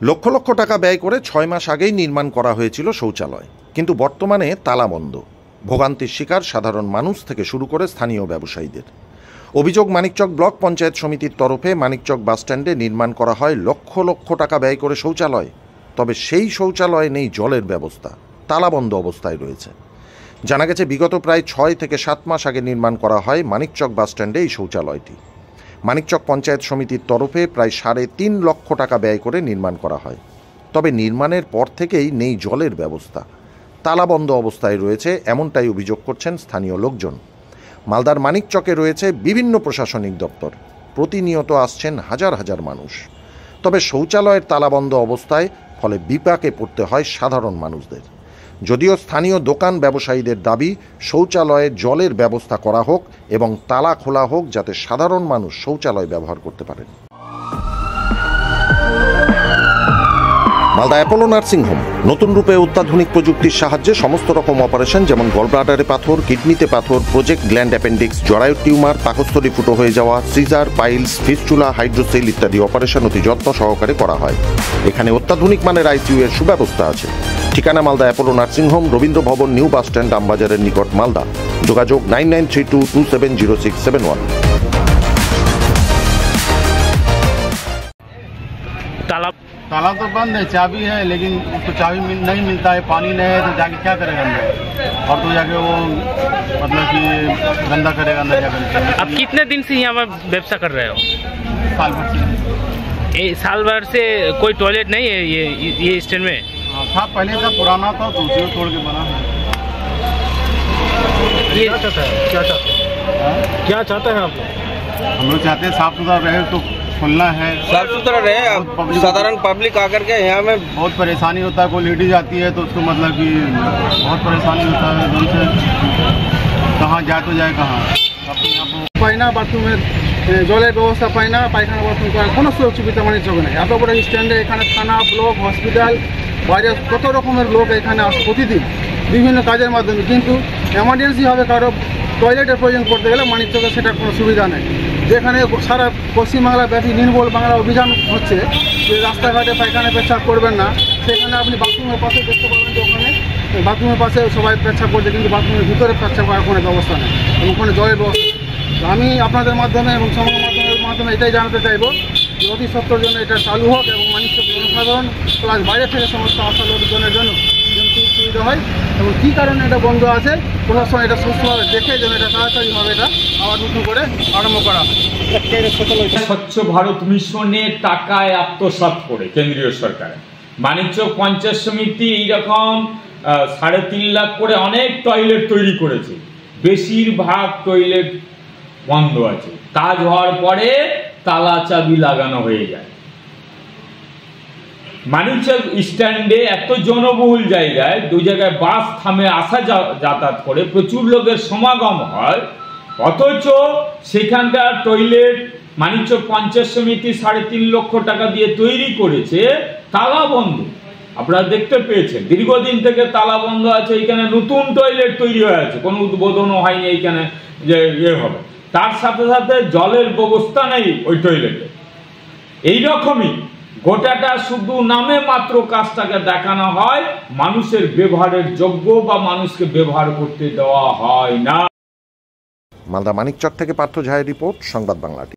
লক্ষ লক্ষ টাকা ব্যয় করে ৬ মাস আগেই নির্মাণ করা হয়েছিল শৌচালয়, কিন্তু বর্তমানে তালাবন্ধ। ভোগান্তির শিকার সাধারণ মানুষ থেকে শুরু করে স্থানীয় ব্যবসায়ীদের। অভিযোগ, মানিকচক ব্লক পঞ্চায়েত সমিতির তরফে মানিকচক বাসস্ট্যান্ডে নির্মাণ করা হয় লক্ষ লক্ষ টাকা ব্যয় করে শৌচালয়, তবে সেই শৌচালয়ে নেই জলের ব্যবস্থা, তালাবন্ধ অবস্থায় রয়েছে। জানা গেছে বিগত প্রায় ৬ থেকে ৭ মাস আগে নির্মাণ করা হয় মানিকচক বাসস্ট্যান্ডে এই শৌচালয়টি। মানিকচক পঞ্চায়েত সমিতির তরফে প্রায় ৩.৫ লক্ষ টাকা ব্যয় করে নির্মাণ করা হয়, তবে নির্মাণের পর থেকেই নেই জলের ব্যবস্থা, তালাবন্ধ অবস্থায় রয়েছে, এমনটাই অভিযোগ করছেন স্থানীয় লোকজন। মালদার মানিকচকে রয়েছে বিভিন্ন প্রশাসনিক দপ্তর, প্রতিনিয়ত আসছেন হাজার হাজার মানুষ, তবে শৌচালয়ের তালাবন্ধ অবস্থায় ফলে বিপাকে পড়তে হয় সাধারণ মানুষদের। যদিও স্থানীয় দোকান ব্যবসায়ীদের দাবি শৌচালয়ে জলের ব্যবস্থা করা হোক এবং তালা খোলা হোক, যাতে সাধারণ মানুষ শৌচালয় ব্যবহার করতে পারেন। মালদা অ্যাপোলো নার্সিংহোম নতুন রূপে অত্যাধুনিক প্রযুক্তির সাহায্যে সমস্ত রকম অপারেশন, যেমন গলব্লাডারে পাথর, কিডনিতে পাথর, প্রজেক্ট গ্ল্যান্ড অ্যাপেন্ডিক্স, জরায়ুর টিউমার, পাকস্থলী ফুটো হয়ে যাওয়া, সিজার, পাইলস, ফিস্টুলা, হাইড্রোসেল ইত্যাদি অপারেশন অতি যত্ন সহকারে করা হয়। এখানে অত্যাধুনিক মানের আইসিইউ এর সুব্যবস্থা আছে। ঠিকানা মালদা অ্যাপোলো নার্সিংহোম, রবীন্দ্র ভবন, নিউ বাস স্ট্যান্ড, আমবাজারের নিকট, মালদা। যোগাযোগ 9932270671। ताला तो बंद है, चाबी है, लेकिन उसको चाबी नहीं मिलता है, पानी नहीं है तो जाके क्या करेगा अंदर, और तो जाके वो मतलब कि गंदा करेगा अंदर जाकर। आप कितने दिन से यहाँ पर व्यवसाय कर रहे हो? साल भर से। साल भर से कोई टॉयलेट नहीं है ये स्टैंड में? हाँ था, पहले था, पुराना था तो उसी को तोड़ के बना है। ये क्या चाहते हैं क्या चाहते हैं आप लोग? हम लोग चाहते हैं साफ सुथरा रहे, तो खुलना है, साफ सुथरा रहे। साधारण पब्लिक आकर के यहाँ में बहुत परेशानी होता है, कोई लेडीज आती है तो उसको मतलब कि बहुत परेशानी होता है, एकदम से कहाँ जाए तो जाए कहाँ। পায়না বাথরুমের জলের ব্যবস্থা পায় না, পায়খানা বাথরুম করার কোনো সুবিধা মানিকচক নেই। এত বড় স্ট্যান্ডে এখানে থানা, ব্লক, হসপিটাল, বাইরে কত রকমের লোক এখানে আসে প্রতিদিন বিভিন্ন কাজের মাধ্যমে, কিন্তু এমার্জেন্সিভাবে কারো টয়লেটের প্রয়োজন পড়তে গেলে মানিকচকে সেটা কোনো সুবিধা নেই। যেখানে সারা পশ্চিমবাংলা ব্যাপী নির্মল বাংলা অভিযান হচ্ছে যে রাস্তাঘাটে পায়খানা পেচ্ছাপ করবেন না, সেখানে আপনি বাথরুমের পাশে দেখতে পাবেন যে ওখানে বাথরুমের পাশে সবাই পেচ্ছাপ করছে, কিন্তু বাথরুমের ভিতরে পেচ্ছাপ করার কোনো ব্যবস্থা নেই এবং কোনো জলের ব্যবস্থা নেই। আমি আপনাদের মাধ্যমে এবং সংবাদ মাধ্যমে এটাই জানাতে চাইব যে অতি সত্ত্বর জন্য এটা চালু হোক এবং মানিকচক জনসাধারণ প্লাস বাইরে থেকে সমস্ত আসা লোকজনের জন্য সুবিধা হয়, এবং কী কারণে এটা বন্ধ আছে প্রশাসন এটা সুস্থভাবে দেখে যেন এটা তাড়াতাড়িভাবে এটা আবার নতুন করে আরম্ভ করা হয়। স্বচ্ছ ভারত মিশনের টাকায় আত্মসাৎ করে কেন্দ্রীয় সরকার মানিকচক পঞ্চায়েত সমিতি এইরকম ৩.৫ লাখ করে অনেক টয়লেট তৈরি করেছে। বেশিরভাগ টয়লেট বন্ধ আছে, কাজ হওয়ার পরে তালা চাবি লাগানো হয়ে যায়। মানিকচক স্ট্যান্ডে এত জনবহুল জায়গায়, দু জায়গায় বাস থামে, আসা যাতায়াত করে, প্রচুর লোকের সমাগম হয়, অথচ সেখানকার টয়লেট মানিকচক পঞ্চায়েত সমিতি ৩.৫ লক্ষ টাকা দিয়ে তৈরি করেছে, তালা বন্ধ। আপনারা দেখতে পেয়েছেন দীর্ঘদিন থেকে তালা বন্ধ আছে। এখানে নতুন টয়লেট তৈরি হয়ে আছে, কোনো উদ্বোধনও হয়নি এইখানে যে হবে। তার সাথে সাথে জলের ব্যবস্থা নেই ওই টয়লেটে। এইরকমই গোটাটা শুধু নামে মাত্র কাজটাকে দেখানো হয়, মানুষের ব্যবহারের যোগ্য বা মানুষকে ব্যবহার করতে দেওয়া হয় না। মালদা মানিকচক থেকে পার্থ ঝায়ের রিপোর্ট, সংবাদ বাংলা।